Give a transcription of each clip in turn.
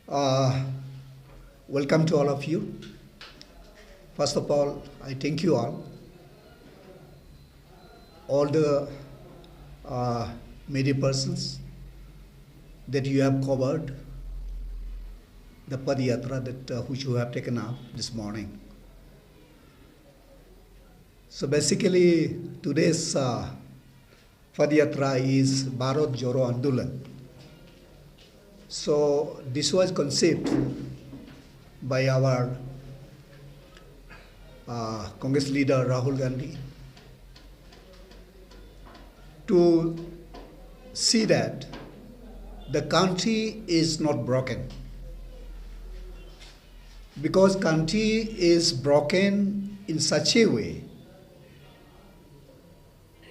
Uh, Welcome to all of you. First of all, I thank you all the media persons that you have covered the Padayatra which you have taken up this morning. So basically, today's Padayatra is Bharat Jodo Andolan. So this was conceived by our Congress leader Rahul Gandhi to see that the country is not broken, because country is broken in such a way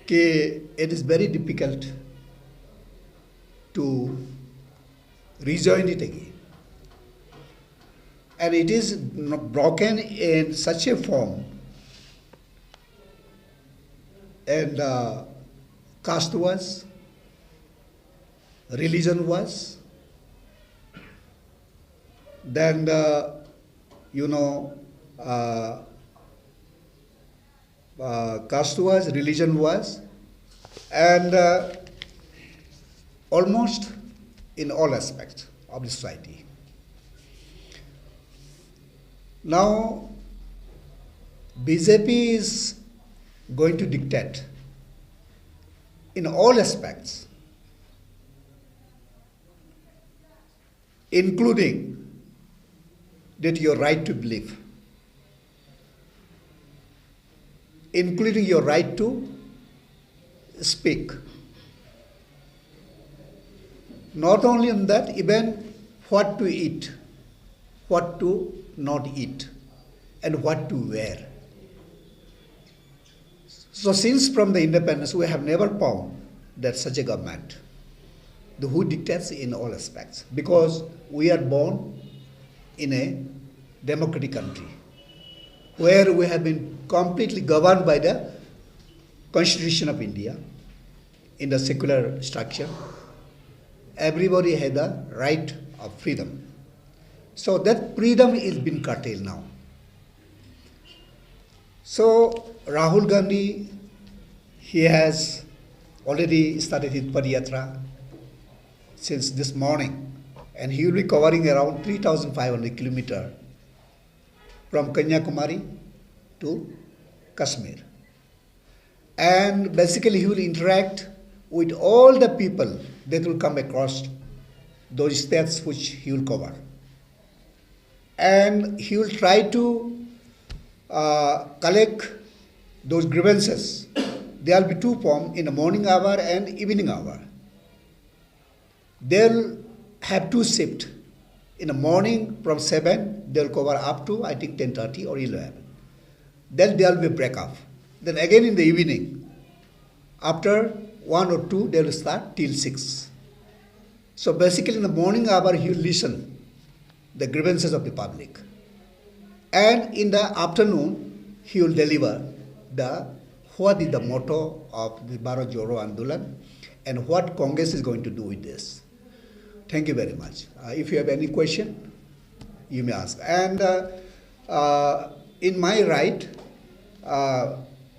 that it is very difficult to rejoin it again. And it is broken in such a form, and caste was, religion was, then caste was, religion was, and almost in all aspects of the society. Now, BJP is going to dictate in all aspects, including that your right to believe, including your right to speak. Not only on that, even what to eat, what to not eat, and what to wear. So since from the independence, we have never found that such a government who dictates in all aspects, because we are born in a democratic country where we have been completely governed by the Constitution of India in the secular structure. Everybody had the right of freedom. So that freedom is being curtailed now. So Rahul Gandhi, he has already started his Padayatra since this morning, and he will be covering around 3,500 kilometers from Kanyakumari to Kashmir. And basically he will interact with all the people that will come across those states which he will cover. And he will try to collect those grievances. There will be two forms, in the morning hour and evening hour. They'll have two shifts. In the morning from 7, they'll cover up to, I think, 10:30 or 11. Then there will be a break off. Then again in the evening, after 1 or 2, they will start till 6. So basically in the morning hour, he will listen the grievances of the public. And in the afternoon, he will deliver what is the motto of the Bharat Jodo Andolan and what Congress is going to do with this. Thank you very much. If you have any question, you may ask. And in my right,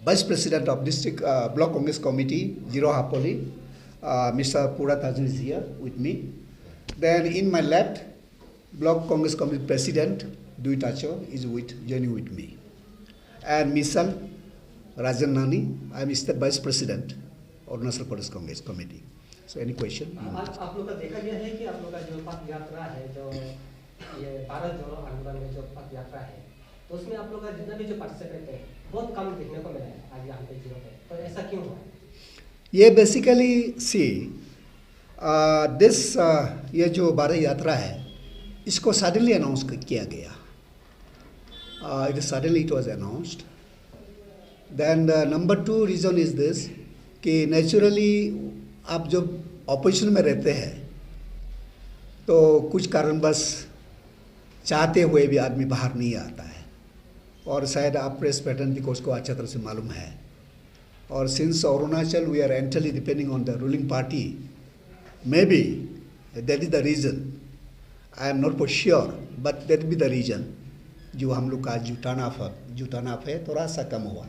Vice President of District Block Congress Committee, Zero Hapoli, Mr. Purat Arjun is here with me. Then in my left, Block Congress Committee President, Dui Tacho, is joining with me. And Misal Rajan Nani, I am State Vice President, Arunachal Pradesh Congress Committee. So any question? आप लोग का देखा गया है कि आप लोग का जो पथ यात्रा है, जो ये भारत जोड़ो आंदोलन में जो पथ यात्रा है, तो उसमें आप लोग का जितना भी जो पार्टिसिपेंट है बहुत कम देखने को मिला है आज यहाँ पे जीरो पे, तो ऐसा क्यों हुआ है? ये बेसिकली ये जो भारत यात्रा है, इसको सडनली अनाउंस किया गया. Suddenly it was announced. Then the number 2 reason is this, कि naturally आप जब ऑपोजिशन में रहते हैं तो कुछ कारणवश चाहते हुए भी आदमी बाहर नहीं आता है, और शायद आप प्रेस पैटर्न भी उसको अच्छा तरह से मालूम है. और since Arunachal we are entirely depending on the ruling party, may be that is the reason. I am not for sure, but that be the reason जो हम लोग का जूटानाफ है थोड़ा सा कम हुआ,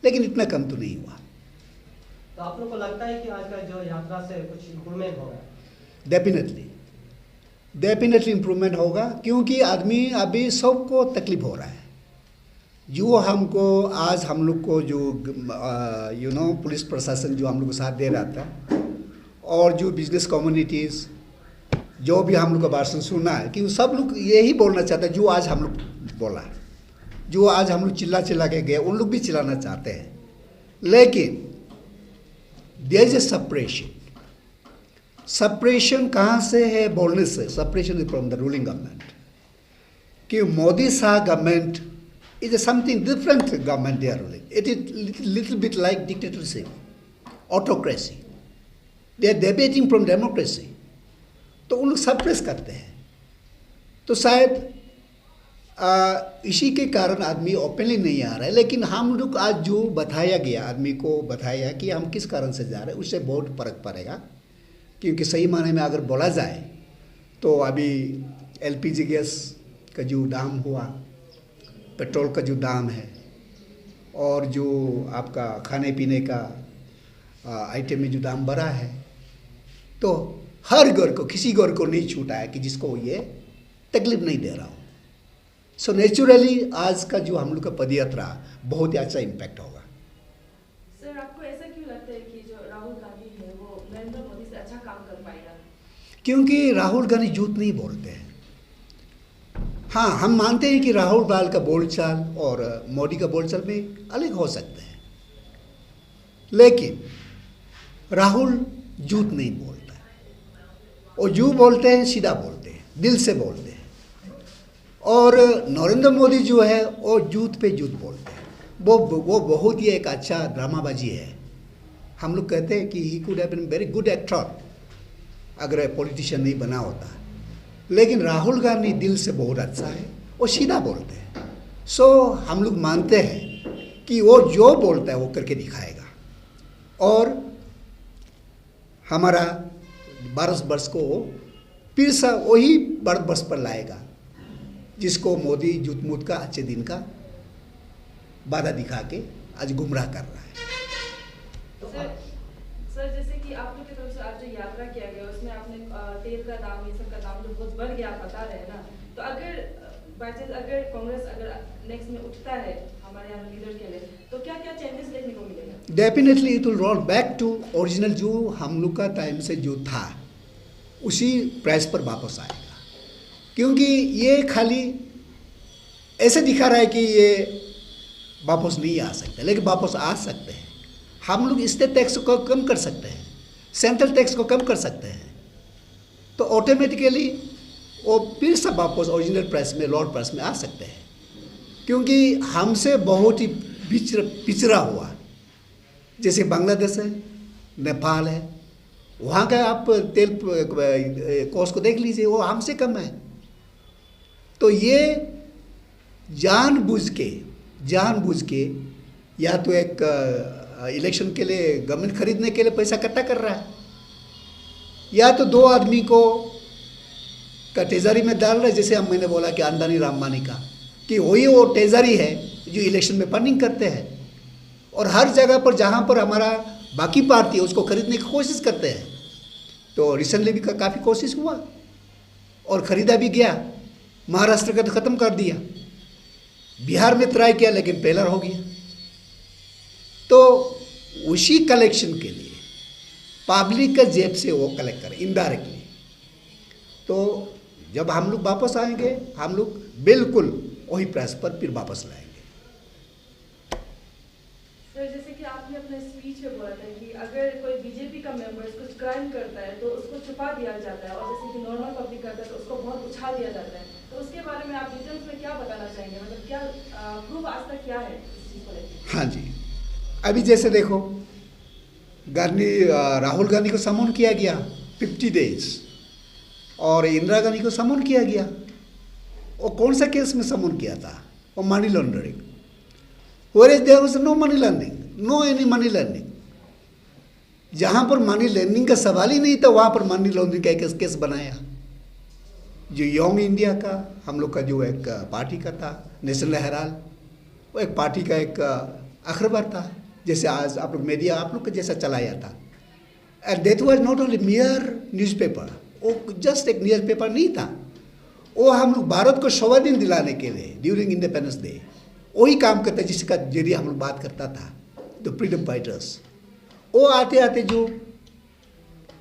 लेकिन इतना कम तो नहीं हुआ। तो आप लोग को लगता है कि आज का जो यात्रा से कुछ इम्प्रूवमेंट होगा? डेफिनेटली इम्प्रूवमेंट होगा, क्योंकि आदमी अभी सबको तकलीफ हो रहा है। जो हमको आज हम लोग को जो पुलिस प्रशासन जो हम लोग को साथ दे रहा था, और जो बिजनेस कम्युनिटीज़ जो भी हम लोग का भाषण सुना है, कि सब लोग यही बोलना चाहते हैं जो आज हम लोग बोला, जो आज हम लोग चिल्ला के गए, उन लोग भी चिल्लाना चाहते हैं। लेकिन देयर इज ए सपरेशन कहाँ से है बोलने से? Separation is from the ruling government, कि Modi Shah government is something different government they are ruling. It is little bit like dictatorship, autocracy. They are debating from democracy. तो उन लोग सप्रेस करते हैं। तो शायद इसी के कारण आदमी ओपनली नहीं आ रहा है। लेकिन हम लोग आज जो बताया गया, आदमी को बताया कि हम किस कारण से जा रहे हैं, उससे बहुत फर्क पड़ेगा। क्योंकि सही मायने में अगर बोला जाए तो अभी एलपीजी गैस का जो दाम हुआ, पेट्रोल का जो दाम है, और जो आपका खाने पीने का आइटम में जो दाम बढ़ा है, तो हर घर को, किसी घर को नहीं छूटा है कि जिसको ये तकलीफ नहीं दे रहा हो। सो नेचुरली आज का जो हम लोग का पदयात्रा बहुत ही अच्छा इम्पैक्ट होगा। सर, आपको ऐसा क्यों लगता है कि जो राहुल गांधी है वो नरेंद्र मोदी से अच्छा काम कर पाएगा? क्योंकि राहुल गांधी झूठ नहीं बोलते हैं। हाँ, हम मानते हैं कि राहुल गांधी का बोलचाल और मोदी का बोलचाल में अलग हो सकते हैं, लेकिन राहुल झूठ नहीं बोलता है। और जो बोलते हैं सीधा बोलते हैं, दिल से बोलते हैं। और नरेंद्र मोदी जो है वो झूठ पे झूठ बोलते हैं। वो बहुत ही एक अच्छा ड्रामाबाजी है। हम लोग कहते हैं कि he could have been very good actor अगर पॉलिटिशियन नहीं बना होता। लेकिन राहुल गांधी दिल से बहुत अच्छा है, वो सीधा बोलते हैं। सो हम लोग मानते हैं कि वो जो बोलता है वो करके दिखाएगा, और हमारा भारतवर्ष को फिर से वही भारतवर्ष पर लाएगा जिसको मोदी झूठ-मूठ का अच्छे दिन का वादा दिखा के आज गुमराह कर रहा है। सर, जैसे कि आप लोग की तरफ से आज जो यात्रा किया गया उसमें आपने तेल का दाम, ये सब का दाम जो बहुत बढ़ गया, आप बता रहे हैं ना, तो अगर बाईचांस अगर कांग्रेस अगर नेक्स्ट में उठता है हमारे यहाँ लीडर के लिए, तो क्या क्या चेंजेस देखने को मिलेगा? Definitely it will roll back to original, जो हम लोग का टाइम से जो था उसी प्राइस पर वापस आएगा। क्योंकि ये खाली ऐसे दिखा रहा है कि ये वापस नहीं आ सकते, लेकिन वापस आ सकते हैं। हम लोग स्टेट टैक्स को कम कर सकते हैं, सेंट्रल टैक्स को कम कर सकते हैं, तो ऑटोमेटिकली वो फिर से वापस ओरिजिनल प्राइस में, लोअर प्राइस में आ सकते हैं। क्योंकि हमसे बहुत ही पिछड़ा हुआ, जैसे बांग्लादेश है, नेपाल है, वहाँ का आप तेल कॉस्ट को देख लीजिए, वो हमसे कम है। तो ये जानबूझ के या तो एक इलेक्शन के लिए गवर्नमेंट खरीदने के लिए पैसा इकट्ठा कर रहा है, या तो दो आदमी को का ट्रेजरी में डाल रहा है, जैसे हम मैंने बोला कि अंदानी रामबानी का, कि वही वो ट्रेजरी है जो इलेक्शन में फंडिंग करते हैं, और हर जगह पर जहाँ पर हमारा बाकी पार्टी है उसको खरीदने की कोशिश करते हैं। तो रिसेंटली भी काफ़ी कोशिश हुआ और ख़रीदा भी गया। महाराष्ट्र का तो ख़त्म कर दिया, बिहार में ट्राई किया लेकिन फेलर हो गया। तो उसी कलेक्शन के लिए पब्लिक का जेब से वो कलेक्ट करें इनडायरेक्टली। तो जब हम लोग वापस आएंगे, हम लोग बिल्कुल वही प्राइस पर फिर वापस लाएंगे। सर, जैसे कि आपने अपने स्पीच में बोला था कि अगर कोई बीजेपी का मेंबर कुछ क्राइम करता है तो उसको छुपा दिया जाता है, और जैसे कि नॉर्मल पब्लिक करता है तो उसको बहुत उछाल दिया जाता है, तो उसके बारे में आप डिटेल्स में क्या बताना चाहेंगे? मतलब क्या प्रूफ आज तक क्या है इस चीज़ को लेकर? हाँ जी, अभी जैसे देखो राहुल गांधी को समन किया गया 50 डेज, और इंदिरा गांधी को समन किया गया। वो कौन सा केस में समन किया था? वो money laundering. Whereas there was no money lending, no any money lending. जहाँ पर मनी लॉन्ड्रिंग का सवाल ही नहीं था, वहाँ पर मनी लॉन्ड्रिंग का केस बनाया। जो यंग इंडिया का हम लोग का जो एक पार्टी का था, नेशनल हेराल्ड, वो एक पार्टी का एक अखबार था, जैसे आज आप लोग मीडिया आप लोग का जैसा चलाया था। And that was not only मियर newspaper, वो जस्ट एक न्यूज़पेपर नहीं था, वो हम लोग भारत को 100वां दिन दिलाने के लिए ड्यूरिंग इंडिपेंडेंस डे वही काम करता, जिसका जरिए हम लोग बात करता था, द फ्रीडम फाइटर्स। वो आते आते जो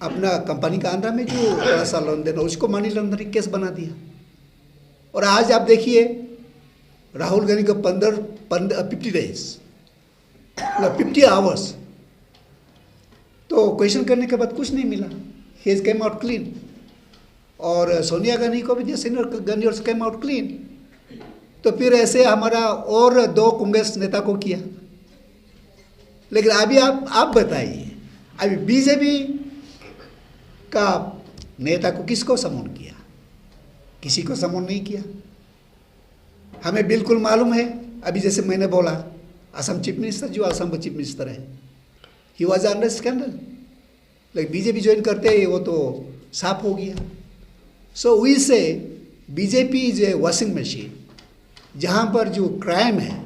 अपना कंपनी का अंदर में जो थोड़ा सा लोन देना, उसको मनी लॉन्ड्रिंग केस बना दिया। और आज आप देखिए राहुल गांधी को 50 डेज 50 आवर्स तो क्वेश्चन करने के बाद कुछ नहीं मिला, he has came out clean. और सोनिया गांधी को भी जैसे गांधी और केम आउट क्लीन। तो फिर ऐसे हमारा और 2 कांग्रेस नेता को किया। लेकिन अभी आप बताइए, अभी बीजेपी का नेता को किसको समन किया? किसी को समन नहीं किया। हमें बिल्कुल मालूम है, अभी जैसे मैंने बोला, असम चीफ मिनिस्टर जो असम का चीफ मिनिस्टर है, ही वॉज अंडर स्कैंडल, लेकिन बीजेपी ज्वाइन करते ही वो तो साफ हो गया। सो वी से BJP is a washing machine, जहाँ पर जो क्राइम है,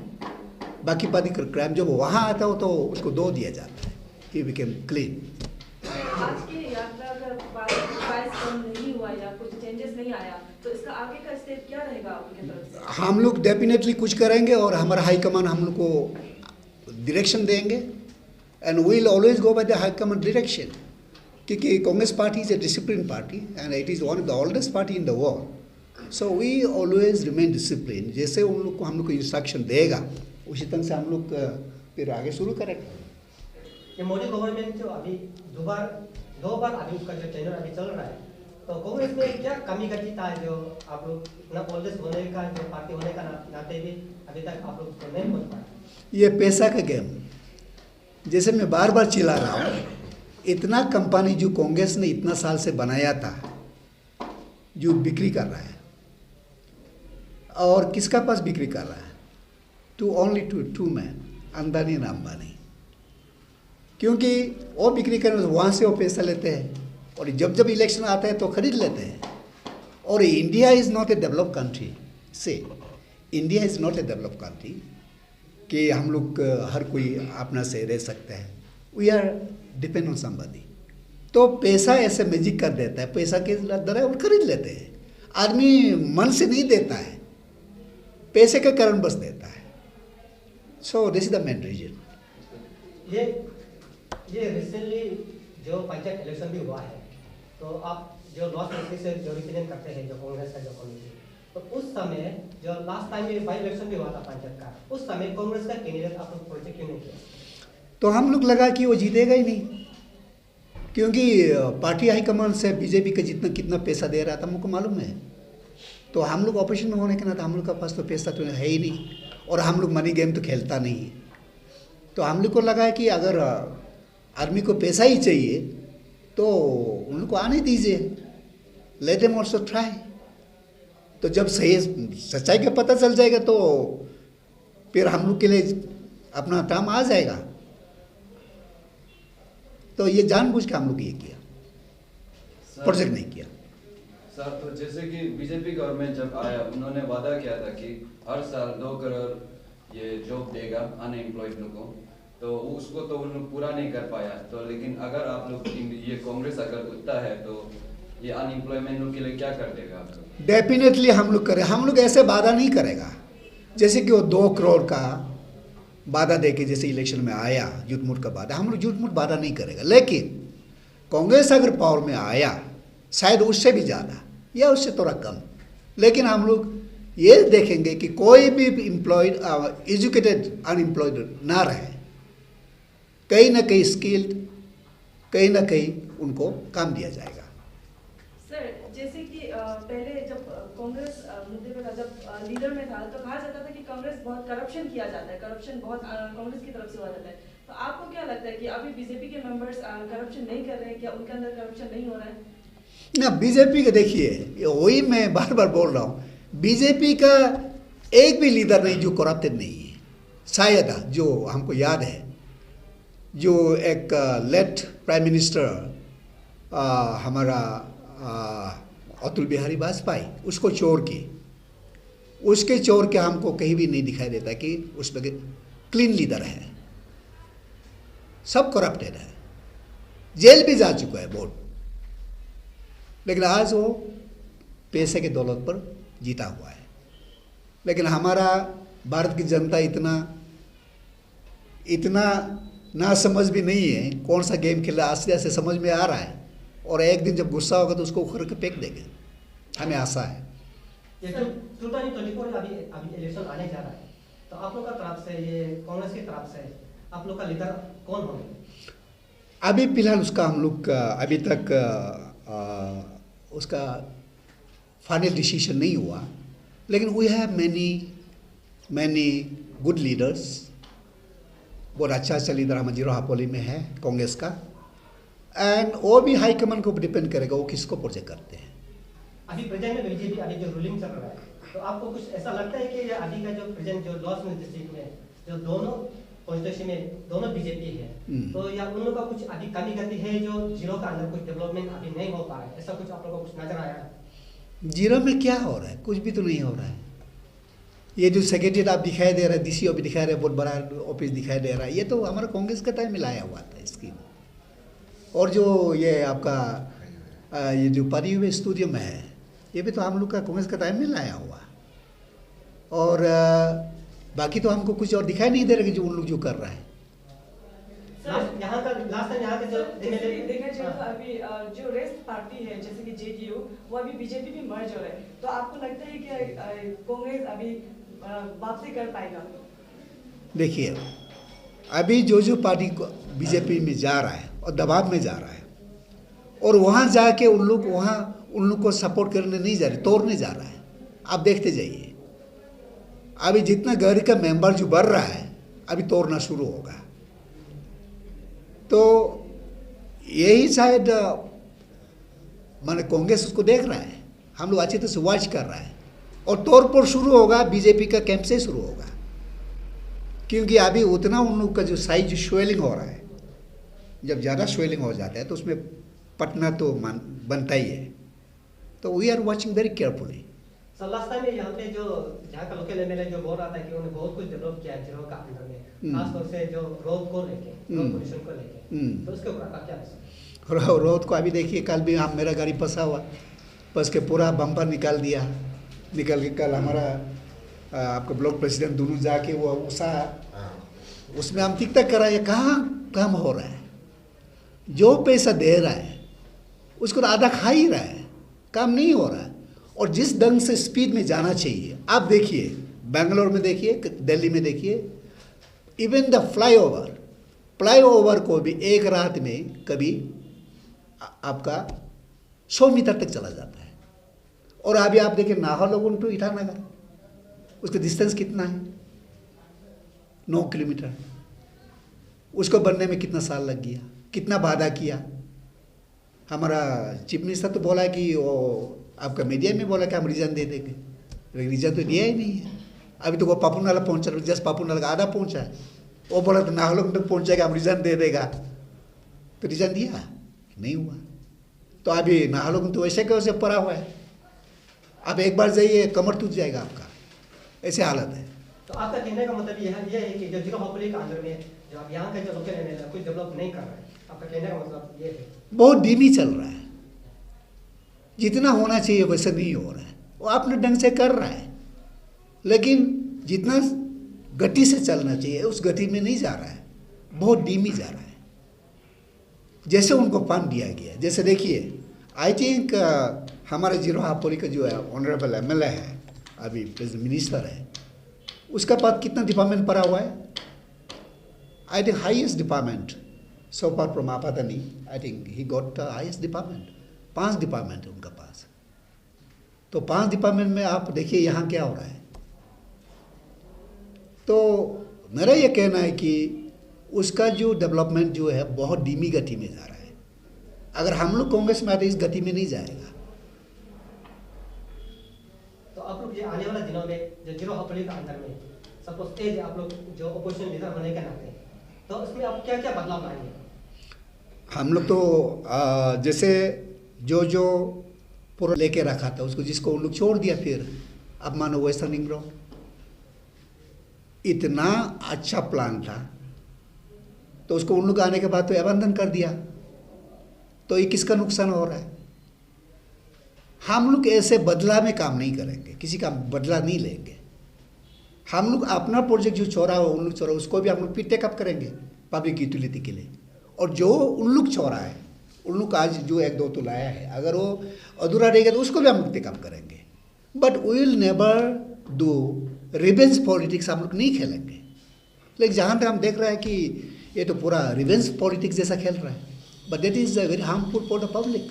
बाकी पार्टी का क्राइम जब वहाँ आता हो तो उसको दो दिया जाता है, ही बिकेम क्लीन। आज की यात्रा अगर प्राइस कम नहीं हुआ या कुछ चेंजेस नहीं आया तो इसका आगे का स्टेप क्या रहेगा आपकी तरफ से? हम लोग डेफिनेटली कुछ करेंगे और हमारा हाई कमान हम लोग को डायरेक्शन देंगे, and we will always go by the high command direction, क्योंकि Congress party is a discipline party and it is one of the oldest party in the world. So we always remain discipline. जैसे उन लोग को हम लोग को instruction देगा उसी तरह से हम लोग फिर आगे शुरू करेंगे। ये मोदी गवर्नमेंट जो अभी दो बार अभी उसका जो टेन्योर अभी चल रहा है, तो कांग्रेस में क्या कमी घटी था जो आप लोग इतना ओल्डेस्ट होने का जो पार्टी होने का नाते भी अभी तक आप लोग उसको नहीं पहुंच पाए? ये पैसा का गेम, जैसे मैं बार बार चिल्ला रहा हूँ, इतना कंपनी जो कांग्रेस ने इतना साल से बनाया था जो बिक्री कर रहा है, और किसका पास बिक्री कर रहा है? Only two man, Ambani and Ambani. क्योंकि वो बिक्री करने वहाँ से वो पैसा लेते हैं और जब जब इलेक्शन आता है तो खरीद लेते हैं। और India is not a develop country, से India is not a develop country कि हम लोग हर कोई अपना से रह सकते हैं। We are depend on somebody. तो पैसा ऐसे मैजिक कर देता है, पैसा के द्वारा और खरीद लेते हैं। आदमी मन से नहीं देता है, पैसे के कारण बस देता है। So this is the main reason. ये रिसेंटली जो पंचायत इलेक्शन भी हुआ है, तो आप जो लॉस एंजलिस से जो रिप्रेजेंट करते हैं जो कांग्रेस का जो कम्युनिटी, तो उस समय जो लास्ट टाइम ये बाई इलेक्शन भी हुआ था पंचायत का, उस समय कांग्रेस का कैंडिडेट आप लोग प्रोजेक्ट क्यों नहीं किया? तो हम लोग लगा कि वो जीतेगा ही नहीं, क्योंकि पार्टी हाईकमान से बीजेपी का जितना कितना पैसा दे रहा था हमको मालूम है। तो हम लोग ऑपोजिशन में होने के नाते हम लोग का पास तो पैसा तो है ही नहीं, और हम लोग मनी गेम तो खेलता नहीं है। तो हम लोग को लगा कि अगर आदमी को पैसा ही चाहिए तो उनको आने दीजिए, लेट देम आल्सो ट्राई। तो जब सही सच्चाई का पता चल जाएगा तो फिर हम लोग के लिए अपना टाइम आ जाएगा। तो ये जानबूझ के हम लोग ये किया, प्रोजेक्ट नहीं किया। सर, तो जैसे कि बीजेपी गवर्नमेंट जब आया, उन्होंने वादा किया था कि हर साल 2 करोड़ ये जॉब देगा अनएम्प्लॉयड लोगों को, तो उसको तो उन लोग पूरा नहीं कर पाया। तो लेकिन अगर आप लोग ये कांग्रेस अगर उठता है तो ये अनएम्प्लॉयमेंट लोग के लिए क्या कर देगा आप लोग? डेफिनेटली हम लोग करें। हम लोग ऐसे वादा नहीं करेगा जैसे कि वो 2 करोड़ का वादा दे के जैसे इलेक्शन में आया, झूठ मूठ का वादा। हम लोग झूठ मूठ वादा नहीं करेगा। लेकिन कांग्रेस अगर पावर में आया, शायद उससे भी ज़्यादा या उससे थोड़ा कम, लेकिन हम लोग ये देखेंगे कि कोई भी एम्प्लॉयड एजुकेटेड अनएम्प्लॉयड ना रहे, कहीं ना कहीं स्किल्ड, कहीं ना कहीं उनको काम दिया जाएगा। सर, जैसे कि पहले जब कांग्रेस मुद्दे पर था, जब लीडर में था, तो कहा जाता था कि कांग्रेस बहुत करप्शन किया जाता है, करप्शन बहुत कांग्रेस की तरफ से हुआ जाता है। तो आपको क्या लगता है कि अभी बीजेपी के मेंबर्स करप्शन नहीं कर रहे हैं, क्या उनके अंदर करप्शन नहीं हो रहा है? ना, बीजेपी का देखिए, वही मैं बार बार बोल रहा हूँ, बीजेपी का एक भी लीडर नहीं जो करप्टेड नहीं है। शायद जो हमको याद है, जो एक लेट प्राइम मिनिस्टर हमारा अतुल बिहारी वाजपेयी, उसको छोड़ के, उसके छोड़ के हमको कहीं भी नहीं दिखाई देता कि उसमें क्लीन लीडर है। सब करप्टेड है, जेल भी जा चुका है बहुत, लेकिन आज वो पैसे के दौलत पर जीता हुआ है। लेकिन हमारा भारत की जनता इतना ना समझ भी नहीं है कौन सा गेम खेला, आस्ते आस्ते समझ में आ रहा है, और एक दिन जब गुस्सा होगा तो उसको उखड़ के फेंक देंगे, हमें आशा है। ये 2024 अभी इलेक्शन आने जा रहा है, तो आप लोग का तरफ से, ये कांग्रेस की तरफ से आप लोग का लीडर कौन होंगे? अभी फिलहाल उसका हम लोग अभी तक उसका फाइनल डिसीजन नहीं हुआ, लेकिन we have many good leaders. बहुत अच्छा लीडर हमारे जीरो हापोली में है कांग्रेस का, एंड वो भी हाई कमांड को डिपेंड करेगा वो किसको प्रोजेक्ट करते हैं। अभी प्रेजेंट में बीजेपी अभी जो रूलिंग चल रहा है, तो आपको कुछ ऐसा लगता है कि ये अभी का जो प्रेजेंट जो लॉस में डिस्ट्रिक्ट में जो दोनों कॉन्स्टिट्यूंसी में दोनों बीजेपी है, तो या उन लोगों का कुछ अभी कमी गति है जो जीरो का अंदर कुछ डेवलपमेंट अभी नहीं हो पा रहा है, ऐसा कुछ आप लोगों को कुछ नजर आया है? जीरो में क्या हो रहा है? कुछ भी तो नहीं हो रहा है। ये जो सेक्रेटरीट आप दिखाई दे रहा है, डीसी ऑफिस दिखाई रहा है, बहुत बड़ा ऑफिस दिखाई दे रहा है, ये तो हमारा कांग्रेस का टाइम में लाया हुआ था स्कीम। और जो ये आपका ये जो परी हुए स्टूडियो में है, ये भी तो हम लोग का कांग्रेस का टाइम में लाया हुआ। और बाकी तो हमको कुछ और दिखाई नहीं दे रहा कि जो उन लोग जो कर रहा है। यहाँ का लास्ट टाइम यहाँ के जो देखा जाए तो अभी जो रेस्ट पार्टी है जैसे कि जेडीयू, वो अभी बीजेपी में मर्ज हो रहा है, तो आपको लगता है कि कांग्रेस अभी वापसी कर पाएगा? देखिए, अभी जो पार्टी बीजेपी में जा रहा है और दबाव में जा रहा है, और वहाँ जाके उन लोग को सपोर्ट करने नहीं जा रहे, तोड़ने जा रहा है। आप देखते जाइए, अभी जितना घर का मेंबर जो बढ़ रहा है, अभी तोड़ना शुरू होगा। तो यही शायद माने कांग्रेस उसको देख रहा है, हम लोग अच्छी तरह से वॉच कर रहा है, और तोड़ शुरू होगा बीजेपी का कैंप से शुरू होगा, क्योंकि अभी उतना उन लोग का जो साइज स्वेलिंग हो रहा है, जब ज़्यादा स्वेलिंग हो जाता है तो उसमें पटना तो बनता ही है। तो we are watching very carefully. Sir last time यहाँ पे जो जहाँ का लोकल एमएलए जो बोल रहा था कि उन्होंने बहुत कुछ डेवलप किया है जीरो का अंदर में, खासतौर से जो रोड को लेके, रोड पोल्यूशन को लेके, तो उसके ऊपर आपका क्या है? रोड को अभी देखिए, कल भी हम मेरा गाड़ी फंसा हुआ, फंस के पूरा बम्पर निकाल के कल हमारा आपका ब्लॉक प्रेसिडेंट दोनों जाके वो उसमें हम टिक तक कराए, कहाँ काम हो रहा है? जो पैसा दे रहा है उसको तो आधा खा ही रहा है, काम नहीं हो रहा है। और जिस ढंग से स्पीड में जाना चाहिए, आप देखिए बेंगलोर में देखिए, दिल्ली में देखिए, इवन द फ्लाईओवर को भी एक रात में कभी आपका 100 मीटर तक चला जाता है। और अभी आप देखिए नाहरलगुन टू ईटानगर, उसका डिस्टेंस कितना है? 9 किलोमीटर। उसको बनने में कितना साल लग गया, कितना वादा किया। हमारा चीफ मिनिस्टर तो बोला कि वो आपका मीडिया में बोला कि हम रीजन दे देंगे, लेकिन रीजन तो दिया ही नहीं है। अभी तो वो पापुनाला पहुंचा, जस्ट पापुनाला का आधा पहुंचा है। वो बोला तो नाहरलगुन तक पहुंचेगा, हम रीजन दे देगा, तो रीजन दिया नहीं हुआ। तो अभी नाहरलगुन तो वैसे के वैसे पड़ा हुआ है। अब एक बार जाइए कमर टूट जाएगा आपका, ऐसे हालत है। तो आपका कहने का मतलब यह है कि जो जीरो हापोली का अंदर में जो आप यहाँ का जो लोकल एमएलए कुछ डेवलप नहीं कर रहा है, आपका कहने का मतलब ये है? बहुत धीमी चल रहा है, जितना होना चाहिए वैसा नहीं हो रहा है। वो अपने ढंग से कर रहा है, लेकिन जितना गति से चलना चाहिए उस गति में नहीं जा रहा है, बहुत धीमी जा रहा है। जैसे उनको फंड दिया गया, जैसे देखिए आई थिंक हमारे जीरो हापोली का जो है ऑनरेबल एमएलए है, अभी प्रेसिडेंट मिनिस्टर है, उसका पास कितना डिपार्टमेंट पड़ा हुआ है? I think highest department so far from Apatani, I think he got highest department. 5 department है उनका पास। तो 5 डिपार्टमेंट में आप देखिए यहाँ क्या हो रहा है। तो मेरा ये कहना है कि उसका जो डेवलपमेंट जो है बहुत धीमी गति में जा रहा है। अगर हम लोग कांग्रेस में आते इस गति में नहीं जाएगा। तो आप लोग ये आने वाले दिनों में जो जीरो हापोली का अंदर में सपोज एज आप लोग जो अपोजिशन लीडर होने के नाते, तो उसमें आप क्या क्या बदलाव लाएंगे? हम लोग तो जैसे जो पूरा लेके रखा था उसको, जिसको उन लोग छोड़ दिया। फिर अब मानो वेस्टर्न रिंग रोड इतना अच्छा प्लान था, तो उसको उन लोग आने के बाद तो अबंधन कर दिया। तो ये किसका नुकसान हो रहा है? हम लोग ऐसे बदला में काम नहीं करेंगे, किसी का बदला नहीं लेंगे। हम लोग अपना प्रोजेक्ट जो छोड़ा हो, उन लोग छोड़ा, उसको भी हम लोग फिर टेकअप करेंगे पब्लिक यूटिलिटी के लिए। और जो उन लोग छोड़ा है, उन लोग आज जो 1-2 तो लाया है, अगर वो अधूरा रहेगा तो उसको भी हम लोग टेकअप करेंगे। But we will never do revenge politics, हम लोग नहीं खेलेंगे। लेकिन जहाँ तक हम देख रहे हैं कि ये तो पूरा रिवेंज पॉलिटिक्स जैसा खेल रहा है, but that is very harmful for the public.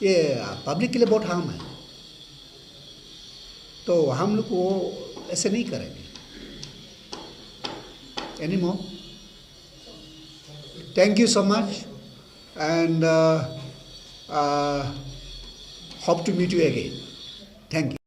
ये पब्लिक के लिए बहुत हार्म है। तो हम लोग वो ऐसे नहीं करेंगे any more. Thank you so much and hope to meet you again. Thank you.